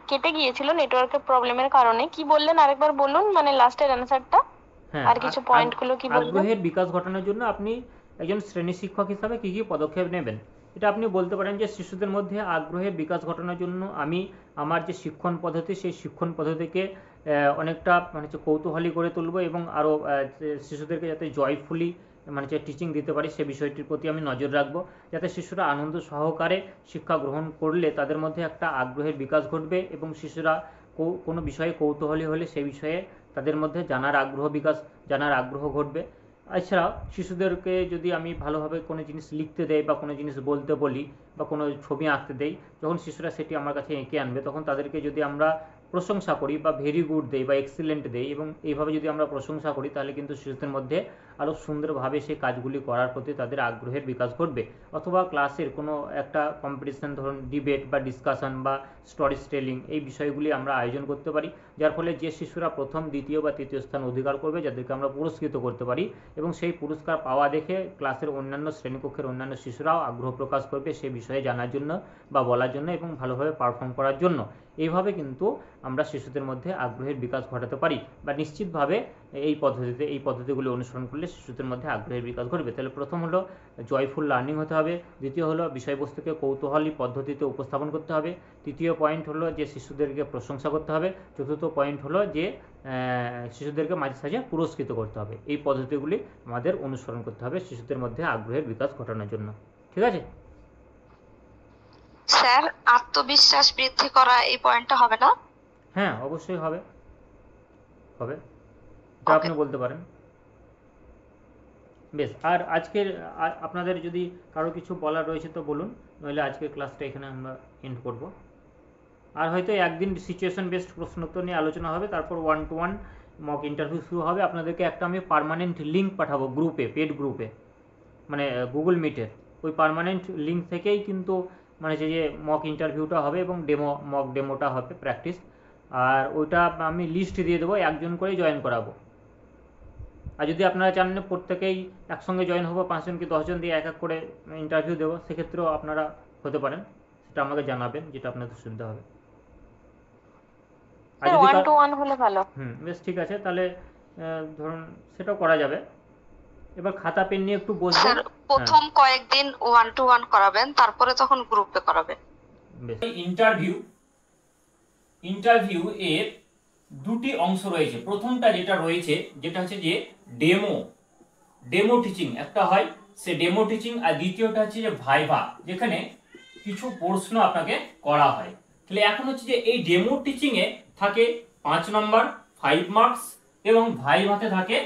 কেটে গিয়েছিল নেটওয়ার্কের প্রবলেমের কারণে, কি বললেন আরেকবার বলুন, মানে লাস্টের অ্যানসারটা আর কিছু পয়েন্টগুলো কি বলবেন? আগ্রহের বিকাশ ঘটানোর জন্য আপনি একজন শ্রেণী শিক্ষক হিসাবে কি কি পদক্ষেপ নেবেন, এটা আপনি বলতে পারেন যে শিশুদের মধ্যে আগ্রহের বিকাশ ঘটানোর জন্য আমি আমার যে শিক্ষণ পদ্ধতি, সেই শিক্ষণ পদ্ধতিকে অনেকটা মানে হচ্ছে কৌতূহলী করে তুলব এবং আরও শিশুদেরকে যাতে জয়ফুলি মানে যে টিচিং দিতে পারি সে বিষয়টির প্রতি আমি নজর রাখবো, যাতে শিশুরা আনন্দ সহকারে শিক্ষা গ্রহণ করলে তাদের মধ্যে একটা আগ্রহের বিকাশ ঘটবে এবং শিশুরা কোনো বিষয়ে কৌতূহলী হলে সেই বিষয়ে তাদের মধ্যে জানার আগ্রহ ঘটবে। এছাড়াও শিশুদেরকে যদি আমি ভালোভাবে কোনো জিনিস লিখতে দেই বা কোনো জিনিস বলতে বলি বা কোনো ছবি আঁকতে দেই, যখন শিশুরা সেটি আমার কাছে এঁকে আনবে, তখন তাদেরকে যদি আমরা প্রশংসা করি বা ভেরি গুড দেই বা এক্সিলেন্ট দেই এবং এইভাবে যদি আমরা প্রশংসা করি, তাহলে কিন্তু শিশুদের মধ্যে আরও সুন্দরভাবে সেই কাজগুলি করার প্রতি তাদের আগ্রহের বিকাশ ঘটবে। অথবা ক্লাসের কোনো একটা কম্পিটিশন, ধরুন ডিবেট বা ডিসকাশন বা স্টোরি টেলিং, এই বিষয়গুলি আমরা আয়োজন করতে পারি, যার ফলে যে শিশুরা প্রথম, দ্বিতীয় বা তৃতীয় স্থান অধিকার করবে, যাদেরকে আমরা পুরস্কৃত করতে পারি, এবং সেই পুরস্কার পাওয়া দেখে ক্লাসের অন্যান্য শ্রেণীকক্ষের অন্যান্য শিশুরাও আগ্রহ প্রকাশ করবে সে বিষয়ে জানার জন্য বা বলার জন্য এবং ভালোভাবে পারফর্ম করার জন্য। এইভাবে কিন্তু আমরা শিশুদের মধ্যে আগ্রহের বিকাশ ঘটাতে পারি, বা নিশ্চিতভাবে এই পদ্ধতিগুলি অনুসরণ করলে শিশুদের মধ্যে আগ্রহের বিকাশ ঘটবে। তাহলে প্রথম হলো জয়ফুল লার্নিং হতে হবে, দ্বিতীয় হলো বিষয়বস্তুকে কৌতূহলী পদ্ধতিতে উপস্থাপন করতে হবে, তৃতীয় পয়েন্ট হলো যে শিশুদেরকে প্রশংসা করতে হবে, চতুর্থ পয়েন্ট হলো যে শিশুদেরকে মাঝে সাঝে পুরস্কৃত করতে হবে। এই পদ্ধতিগুলি আমাদের অনুসরণ করতে হবে শিশুদের মধ্যে আগ্রহের বিকাশ ঘটানোর জন্য। ঠিক আছে স্যার, আত্মবিশ্বাস বৃদ্ধি করা এই পয়েন্টটা হবে না? হ্যাঁ অবশ্যই হবে, এটা আপনি বলতে পারেন। বেশ, আর আজকের আপনাদের যদি কারো কিছু বলার রয়েছে তো বলুন, নইলে আজকের ক্লাসটা এখানে আমরা এন্ড করব। আর হয়তো একদিন সিচুয়েশন বেসড প্রশ্নোত্তর নিয়ে আলোচনা হবে, তারপর 1-to-1 মক ইন্টারভিউ শুরু হবে। আপনাদেরকে একটা আমি পার্মানেন্ট লিঙ্ক পাঠাবো গ্রুপে, পেড গ্রুপে, মানে গুগল মিটের ওই পার্মানেন্ট লিঙ্ক থেকেই কিন্তু মানে যে মক ইন্টারভিউটা হবে এবং মক ডেমোটা হবে প্র্যাকটিস, আর ওইটা আমি লিস্ট দিয়ে দেবো, একজন করেই জয়েন করাবো। আর যদি আপনারা চান প্রত্যেকেই একসঙ্গে জয়েন হবো, 5 জন কি 10 জন দিয়ে এক এক করে ইন্টারভিউ দেবো, সেক্ষেত্রেও আপনারা হতে পারেন, সেটা আমাকে জানাবেন, যেটা আপনাদের সুবিধা হবে। আর যদি 1-to-1 হলে ভালো। বেশ, ঠিক আছে, তাহলে ধরুন সেটাও করা যাবে। এবার খাতা পেন নিয়ে একটু বসবেন। স্যার, প্রথম কয়েকদিন 1-to-1 করাবেন, তারপরে তখন গ্রুপে করাবেন। বেশ, ইন্টারভিউ এর দুটি অংশ রয়েছে। প্রথমটা যেটা রয়েছে যেটা হচ্ছে যে ডেমো টিচিং একটা হয়, সে ডেমো টিচিং, আর দ্বিতীয়টা হচ্ছে যে ভাইভা, যেখানে কিছু প্রশ্ন আপনাকে করা হয়। তাহলে এখন হচ্ছে যে এই ডেমো টিচিং এ থাকে 5 নম্বর 5 মার্কস এবং ভাইভাতে থাকে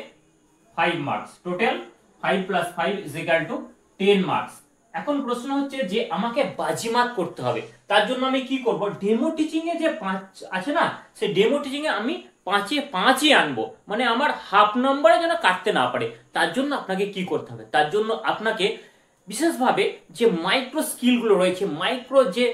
5 মার্কস, টোটাল 5 + 5 = 10 মার্কস। এখন প্রশ্ন হচ্ছে যে আমাকে বাজিমাত করতে হবে, তার জন্য আমি কি করব, ডেমো টিচিং এ যে 5 আছে না, সেই ডেমো টিচিং এ আমি 5-এ 5ই আনবো, মানে আমার হাফ নম্বরে যেন কাটতে না পারে। তার জন্য আপনাকে কি করতে হবে, তার জন্য আপনাকে বিশেষভাবে যে মাইক্রো স্কিলগুলো রয়েছে, মাইক্রো যে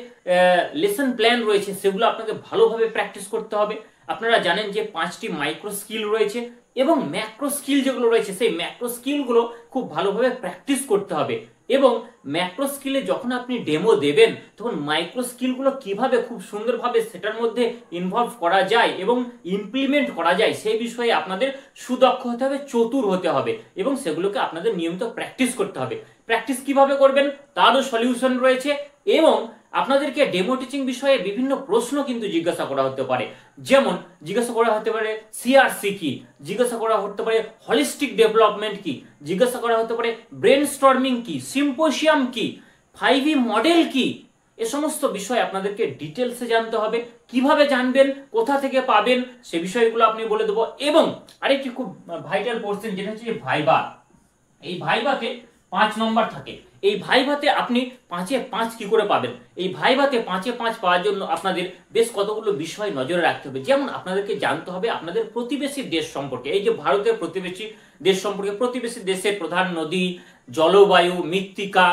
লেসন প্ল্যান রয়েছে, সেগুলো আপনাকে ভালোভাবে প্র্যাকটিস করতে হবে। আপনারা জানেন যে 5টি মাইক্রো স্কিল রয়েছে এবং ম্যাক্রো স্কিল যেগুলো রয়েছে, সেই ম্যাক্রো স্কিলগুলো খুব ভালোভাবে প্র্যাকটিস করতে হবে। এবং ম্যাক্রো স্কিলে যখন আপনি ডেমো দেবেন, তখন মাইক্রো স্কিলগুলো কিভাবে খুব সুন্দরভাবে সেটার মধ্যে ইনভলভ করা যায় এবং ইমপ্লিমেন্ট করা যায়, সেই বিষয়ে আপনাদের সুদক্ষ হতে হবে, চতুর হতে হবে এবং সেগুলোকে আপনাদের নিয়মিত প্র্যাকটিস করতে হবে। প্র্যাকটিস কিভাবে করবেন তারও সলিউশন রয়েছে এবং আপনাদেরকে ডেমো টিচিং বিষয়ে বিভিন্ন প্রশ্ন কিন্তু জিজ্ঞাসা করা হতে পারে। যেমন জিজ্ঞাসা করা হতে পারে সিআরসি কি, জিজ্ঞাসা করা হতে পারে হলিস্টিক ডেভেলপমেন্ট কি, জিজ্ঞাসা করা হতে পারে ব্রেনস্টর্মিং কি, সিম্পোসিয়াম কি, 5E মডেল কি। এ সমস্ত বিষয় আপনাদেরকে ডিটেলসে জানতে হবে। কিভাবে জানবেন, কোথা থেকে পাবেন, সে বিষয়গুলো আপনি বলে দেবো। এবং আরেকটি খুব ভাইটাল পোর্শন যেটা হচ্ছে ভাইভা। এই ভাইভাতে 5 নম্বর থাকে। এই ভাইভাতে আপনি 5-এ 5 কি করে পাবেন, এই ভাইভাতে 5-এ 5 পাওয়ার জন্য আপনাদের বেশ কতগুলো বিষয় নজরে রাখতে হবে। যেমন আপনাদেরকে জানতে হবে আপনাদের প্রতিবেশী দেশ সম্পর্কে, এই যে ভারতের প্রতিবেশী দেশ সম্পর্কে, প্রতিবেশী দেশের প্রধান নদী, জলবায়ু, মৃত্তিকা,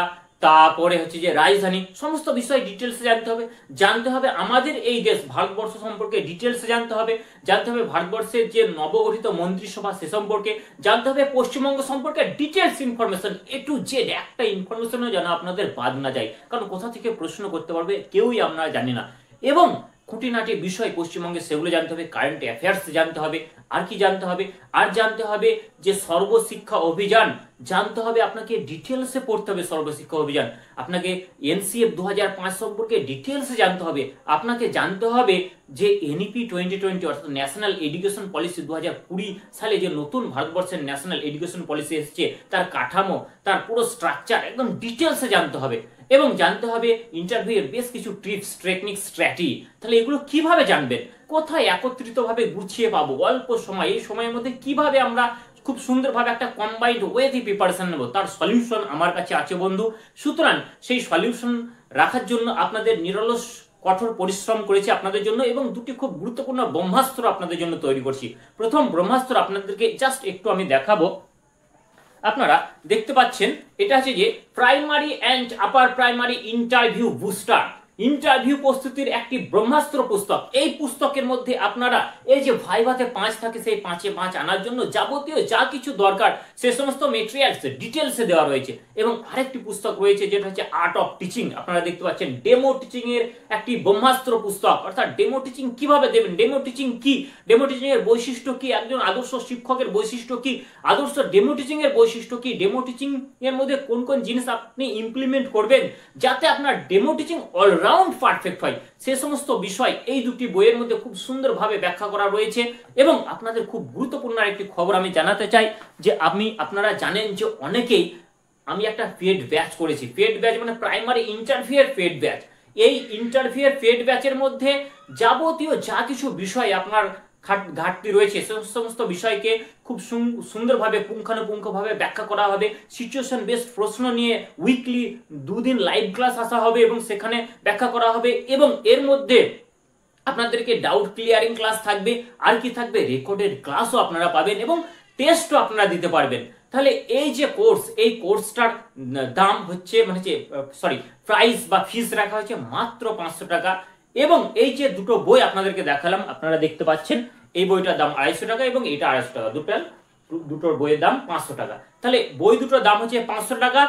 তারপরে হচ্ছে যে রাজধানী, সমস্ত বিষয় ডিটেলসে জানতে হবে। জানতে হবে আমাদের এই দেশ ভারতবর্ষ সম্পর্কে ডিটেলসে জানতে হবে। জানতে হবে ভারতবর্ষের যে নবগঠিত মন্ত্রিসভা সে সম্পর্কে জানতে হবে। পশ্চিমবঙ্গ সম্পর্কে details information, A to Z একটা ইনফরমেশনও যেন আপনাদের বাদ না যায়, কারণ কোথা থেকে প্রশ্ন করতে পারবে কেউই আমরা জানি না। এবং খুঁটিনাটি বিষয় পশ্চিমবঙ্গে সেগুলো জানতে হবে। কারেন্ট অ্যাফেয়ার্স জানতে হবে। আর কি জানতে হবে, আর জানতে হবে যে সর্বশিক্ষা অভিযান জানতে হবে, আপনাকে ডিটেলসে পড়তে হবে সর্বশিক্ষা অভিযান। আপনাকে NCF 2005 সম্পর্কে ডিটেলসে জানতে হবে। আপনাকে জানতে হবে যে NEP 2020 অর্থাৎ ন্যাশনাল এডুকেশন পলিসি 2020 সালে যে নতুন ভারতবর্ষের ন্যাশনাল এডুকেশন পলিসি এসেছে, তার কাঠামো, তার পুরো স্ট্রাকচার একদম ডিটেলসে জানতে হবে। এবং জানতে হবে ইন্টারভিউয়ের বেশ কিছু টিপস, টেকনিক, স্ট্র্যাটেজি। তাহলে এগুলো কিভাবে জানবেন, কোথায় একত্রিতভাবে গুছিয়ে পাবো, অল্প সময়, এই সময়ের মধ্যে কিভাবে আমরা খুব সুন্দরভাবে একটা কম্বাইন্ড ওয়েতে প্রিপারেশন নেব, তার সলিউশন আমার কাছে আছে বন্ধু। সুতরাং সেই সলিউশন রাখার জন্য আপনাদের নিরলস কঠোর পরিশ্রম করেছি আপনাদের জন্য এবং দুটি খুব গুরুত্বপূর্ণ ব্রহ্মাস্ত্র আপনাদের জন্য তৈরি করছি। প্রথম ব্রহ্মাস্ত্র আপনাদেরকে জাস্ট একটু আমি দেখাবো। আপনারা দেখতে পাচ্ছেন এটা হচ্ছে যে primary and upper primary interview booster, interview প্রস্তুতির একটি ব্রহ্মাস্ত্র পুস্তক। এই পুস্তকের মধ্যে আপনারা এই যে ভাইভাতে 5 থাকে, সেই 5-এ 5 আনার জন্য যাবতীয় যা কিছু দরকার সে সমস্ত মেটেরিয়ালস ডিটেলসে দেওয়া রয়েছে। এবং আরেকটি পুস্তক রয়েছে যেটা হচ্ছে আর্ট অফ টিচিং। আপনারা দেখতে পাচ্ছেন ডেমো টিচিং এর একটি ব্রহ্মাস্ত্র পুস্তক, অর্থাৎ ডেমো টিচিং কিভাবে দেবেন, ডেমো টিচিং কি, ডেমো টিচিং এর বৈশিষ্ট্য কি, একজন আদর্শ শিক্ষকের বৈশিষ্ট্য কি, আদর্শ ডেমো টিচিং এর বৈশিষ্ট্য কি, ডেমো টিচিং এর মধ্যে কোন কোন জিনিস আপনি ইমপ্লিমেন্ট করবেন যাতে আপনার ডেমো টিচিং অলরাউন্ড পারফেক্ট হয়, সে সমস্ত বিষয় এই দুটি বইয়ের মধ্যে খুব সুন্দরভাবে ব্যাখ্যা করা রয়েছে। এবং আপনাদের খুব গুরুত্বপূর্ণ একটি খবর আমি জানাতে চাই যে আপনারা জানেন যে অনেকেই, আমি একটা পেড ব্যাচ করেছি। পেড ব্যাচ মানে প্রাইমারি ইন্টারভিউয়ের পেড ব্যাচ। এই ইন্টারভিউয়ের পেড ব্যাচের মধ্যে যাবতীয় যা কিছু বিষয় আপনার ঘাটতি রয়েছে সে সমস্ত বিষয়কে খুব সুন্দরভাবে পুঙ্খানুপুঙ্খভাবে ব্যাখ্যা করা হবে। সিচুয়েশন বেসড প্রশ্ন নিয়ে উইকলি 2 দিন লাইভ ক্লাস আসা হবে এবং সেখানে ব্যাখ্যা করা হবে। এবং এর মধ্যে আপনাদেরকে ডাউট ক্লিয়ারিং ক্লাস থাকবে, আর কি থাকবে, রেকর্ডেড ক্লাসও আপনারা পাবেন এবং টেস্টও আপনারা দিতে পারবেন। তাহলে এই যে কোর্স, এই কোর্সটার দাম হচ্ছে প্রাইস বা ফিস রাখা হয়েছে মাত্র 500 টাকা। এবং এই যে দুটো বই আপনাদেরকে দেখালাম, আপনারা দেখতে পাচ্ছেন এই বইটার দাম 250 টাকা এবং এটা 250 টাকা, দুটোর বইয়ের দাম 500 টাকা। তাহলে বই দুটোর দাম হচ্ছে 500 টাকা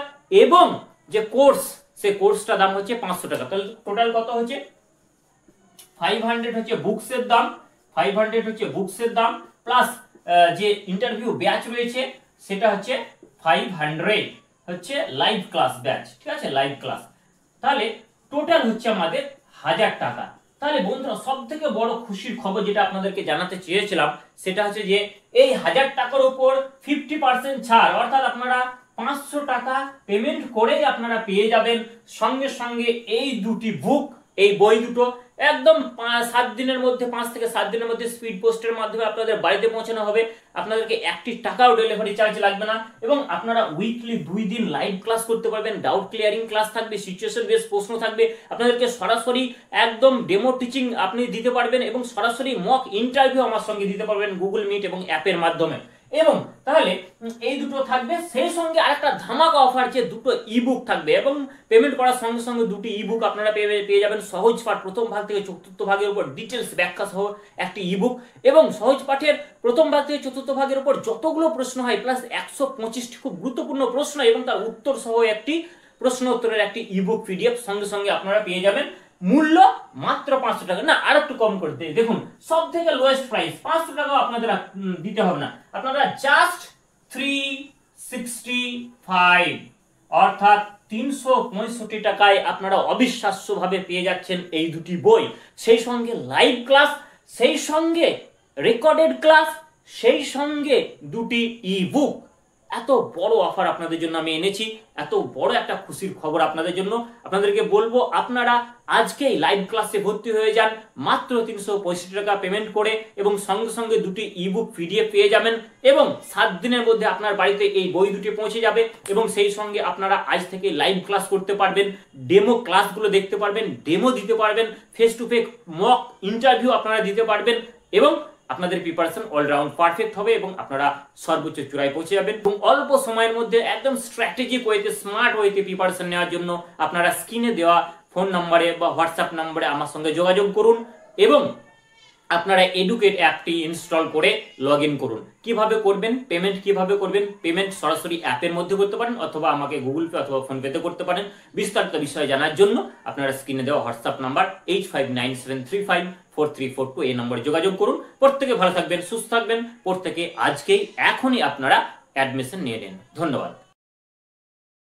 এবং যে কোর্স, সেই কোর্সটার দাম হচ্ছে 500 টাকা। তাহলে টোটাল কত হচ্ছে 500 হচ্ছে বুকসের দাম, 500 হচ্ছে বুকসের দাম প্লাস যে ইন্টারভিউ ব্যাচ রয়েছে সেটা হচ্ছে 500 হচ্ছে লাইভ ক্লাস ব্যাচ, ঠিক আছে, লাইভ ক্লাস। তাহলে টোটাল হচ্ছে আমাদের 1000 টাকা। তাহলে বন্ধুরা সব থেকে বড় খুশির খবর যেটা আপনাদেরকে জানাতে চেয়েছিলাম সেটা হচ্ছে যে এই 1000 টাকার উপর 50% ছাড়, অর্থাৎ আপনারা 500 টাকা পেমেন্ট করেই আপনারা পেয়ে যাবেন সঙ্গে সঙ্গে এই দুটি বুক, এই বই দুটো একদম 7 দিনের মধ্যে, 5 থেকে 7 দিনের মধ্যে স্পিড পোস্টের মাধ্যমে আপনাদের বাড়িতে পৌঁছানো হবে। আপনাদেরকে 1 টাকাও ডেলিভারি চার্জ লাগবে না এবং আপনারা উইকলি 2 দিন লাইভ ক্লাস করতে পারবেন। ডাউট ক্লিয়ারিং ক্লাস থাকবে, সিচুয়েশন বেস প্রশ্ন থাকবে, আপনাদেরকে সরাসরি একদম ডেমো টিচিং আপনি দিতে পারবেন এবং সরাসরি মক ইন্টারভিউ আমার সঙ্গে দিতে পারবেন গুগল মিট এবং অ্যাপের মাধ্যমে। এবং তাহলে এই দুটো থাকবে, সেই সঙ্গে আরেকটা ধামাকা অফার যে দুটো ইবুক থাকবে এবং পেমেন্ট করার সঙ্গে সঙ্গে দুটি ইবুক আপনারা পেয়ে যাবেন। সহজ পাঠ প্রথম ভাগ থেকে চতুর্থ ভাগের উপর ডিটেলস ব্যাখ্যা সহ একটি ইবুক এবং সহজ পাঠের প্রথম ভাগ থেকে চতুর্থ ভাগের উপর যতগুলো প্রশ্ন হয় প্লাস 125টি খুব গুরুত্বপূর্ণ প্রশ্ন এবং তার উত্তর সহ একটি প্রশ্ন উত্তরের একটি ইবুক পিডিএফ সঙ্গে সঙ্গে আপনারা পেয়ে যাবেন। মূল্য মাত্র 500 টাকা, না আর একটু কম করে দিই, দেখুন সব থেকে লোয়েস্ট প্রাইস 500 টাকাও আপনাদের দিতে হবে না, আপনারা জাস্ট 365 অর্থাৎ 365 টাকায় আপনারা অবিশ্বাস্যভাবে পেয়ে যাচ্ছেন এই দুটি বই, সেই সঙ্গে লাইভ ক্লাস, সেই সঙ্গে রেকর্ডেড ক্লাস, সেই সঙ্গে দুটি ইবুক। এত বড় অফার আপনাদের জন্য আমি এনেছি, এত বড় একটা খুশির খবর আপনাদের জন্য। আপনাদেরকে বলবো আপনারা আজকেই লাইভ ক্লাসে ভর্তি হয়ে যান মাত্র 365 টাকা পেমেন্ট করে এবং সঙ্গে সঙ্গে দুটি ইবুক পিডিএফ পেয়ে যাবেন এবং 7 দিনের মধ্যে আপনার বাড়িতে এই বই দুটি পৌঁছে যাবে এবং সেই সঙ্গে আপনারা আজ থেকে লাইভ ক্লাস করতে পারবেন, ডেমো ক্লাসগুলো দেখতে পারবেন, ডেমো দিতে পারবেন, face to face mock interview আপনারা দিতে পারবেন এবং আপনাদের প্রিপারেশন অলরাউন্ড পারফেক্ট হবে এবং আপনারা সর্বোচ্চ চূড়ায় পৌঁছে যাবেন। এবং অল্প সময়ের মধ্যে একদম স্ট্র্যাটেজিক ওয়েতে, স্মার্ট ওয়েতে প্রিপারেশন নেওয়ার জন্য আপনারা স্ক্রিনে দেওয়া ফোন নম্বরে বা হোয়াটসঅ্যাপ নম্বরে আমার সঙ্গে যোগাযোগ করুন এবং আপনারা এডুকেট অ্যাপটি ইনস্টল করে লগ ইন করুন। কিভাবে করবেন, পেমেন্ট কিভাবে করবেন, পেমেন্ট সরাসরি অ্যাপের মধ্যে করতে পারেন অথবা আমাকে গুগল পে অথবা ফোন পেতে করতে পারেন। বিস্তারিত বিষয় জানার জন্য আপনারা স্ক্রিনে দেওয়া হোয়াটসঅ্যাপ নাম্বার 8597354342 এই নম্বরে যোগাযোগ করুন। প্রত্যেকে ভালো থাকবেন, সুস্থ থাকবেন, প্রত্যেকে আজকেই এখনই আপনারা অ্যাডমিশন নিয়ে নিন। ধন্যবাদ।